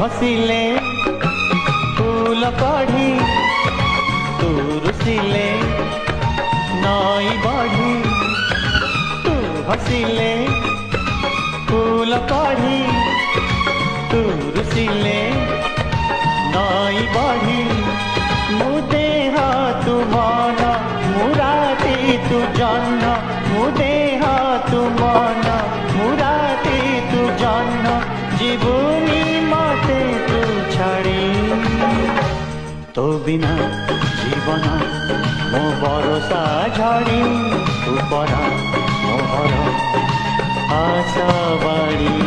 हसिले फूल कढ़ी तू रुसिले नई बढ़ी तू हसिले फूल कढ़ी तू रुसिले नई बढ़ी मु देह तू मन मुराती तू जन्न मु देह तू मन मुराती तू जन्न जीवनी मते तू छाड़ी तो बिना जीवन मो भरोसा झाड़ी तू परा मोहर आशा बाड़ी।